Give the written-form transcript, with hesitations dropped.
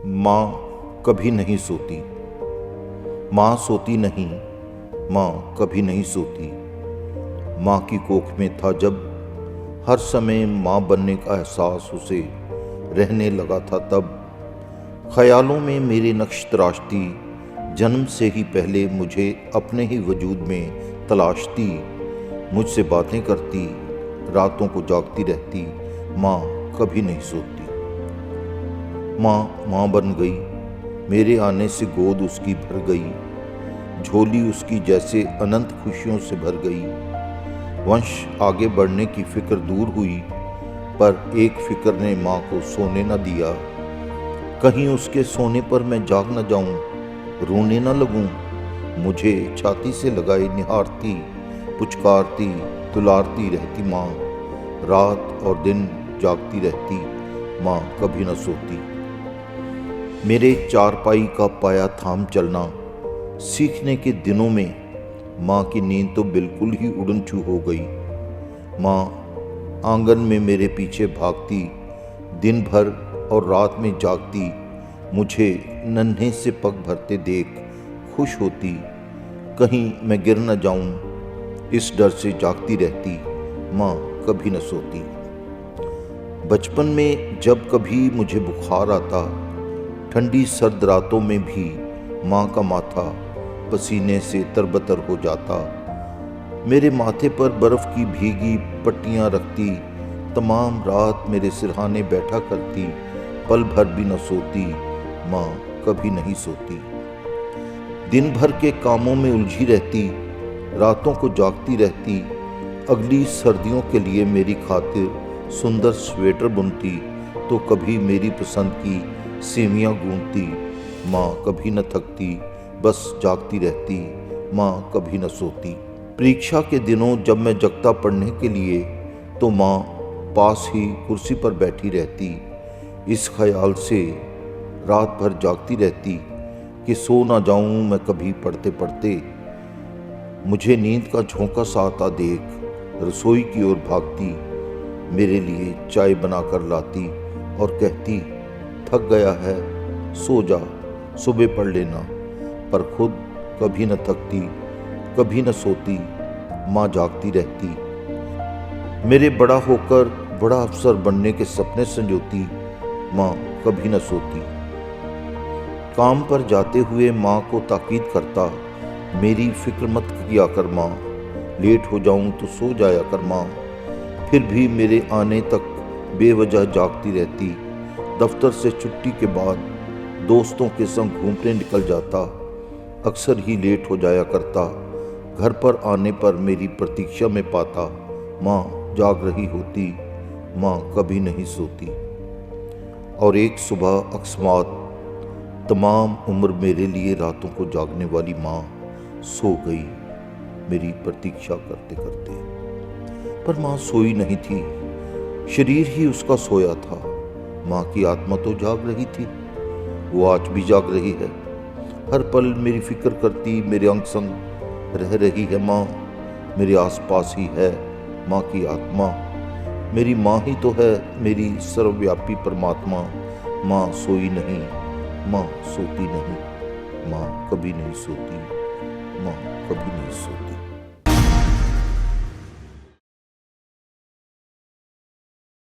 माँ कभी नहीं सोती। माँ सोती नहीं, माँ कभी नहीं सोती। माँ की कोख में था जब, हर समय माँ बनने का एहसास उसे रहने लगा था तब। ख्यालों में मेरे नक्श तराशती, जन्म से ही पहले मुझे अपने ही वजूद में तलाशती। मुझसे बातें करती, रातों को जागती रहती। माँ कभी नहीं सोती। माँ बन गई, मेरे आने से गोद उसकी भर गई। झोली उसकी जैसे अनंत खुशियों से भर गई। वंश आगे बढ़ने की फिक्र दूर हुई, पर एक फिक्र ने माँ को सोने न दिया। कहीं उसके सोने पर मैं जाग न जाऊं, रोने न लगूं। मुझे छाती से लगाए निहारती, पुचकारती, दुलारती रहती माँ। रात और दिन जागती रहती, माँ कभी न सोती। मेरे चारपाई का पाया थाम चलना सीखने के दिनों में माँ की नींद तो बिल्कुल ही उड़न छू हो गई। माँ आंगन में मेरे पीछे भागती, दिन भर और रात में जागती। मुझे नन्हे से पग भरते देख खुश होती। कहीं मैं गिर न जाऊं, इस डर से जागती रहती। माँ कभी न सोती। बचपन में जब कभी मुझे बुखार आता, ठंडी सर्द रातों में भी माँ का माथा पसीने से तरबतर हो जाता। मेरे माथे पर बर्फ की भीगी पट्टियाँ रखती, तमाम रात मेरे सिरहाने बैठा करती। पल भर भी न सोती, माँ कभी नहीं सोती। दिन भर के कामों में उलझी रहती, रातों को जागती रहती। अगली सर्दियों के लिए मेरी खातिर सुंदर स्वेटर बुनती, तो कभी मेरी पसंद की सेवियाँ गूंथती। माँ कभी न थकती, बस जागती रहती। माँ कभी न सोती। परीक्षा के दिनों जब मैं जगता पढ़ने के लिए, तो माँ पास ही कुर्सी पर बैठी रहती। इस ख्याल से रात भर जागती रहती कि सो ना जाऊं मैं कभी पढ़ते पढ़ते। मुझे नींद का झोंका सा आता देख रसोई की ओर भागती, मेरे लिए चाय बनाकर लाती और कहती, थक गया है, सो जा, सुबह पढ़ लेना। पर खुद कभी न थकती, कभी न सोती। माँ जागती रहती। मेरे बड़ा होकर बड़ा अफसर बनने के सपने संजोती। माँ कभी न सोती। काम पर जाते हुए माँ को ताकीद करता, मेरी फिक्र मत किया कर माँ, लेट हो जाऊं तो सो जाया कर माँ। फिर भी मेरे आने तक बेवजह जागती रहती। दफ्तर से छुट्टी के बाद दोस्तों के संग घूमने निकल जाता, अक्सर ही लेट हो जाया करता। घर पर आने पर मेरी प्रतीक्षा में पाता, माँ जाग रही होती। माँ कभी नहीं सोती। और एक सुबह अकस्मात तमाम उम्र मेरे लिए रातों को जागने वाली माँ सो गई, मेरी प्रतीक्षा करते करते। पर माँ सोई नहीं थी, शरीर ही उसका सोया था। माँ की आत्मा तो जाग रही थी, वो आज भी जाग रही है। हर पल मेरी फिक्र करती, मेरे अंग संग रह रही है माँ। मेरे आसपास ही है माँ की आत्मा। मेरी माँ ही तो है मेरी सर्वव्यापी परमात्मा। माँ सोई नहीं, माँ सोती नहीं। माँ कभी नहीं सोती, माँ कभी नहीं सोती।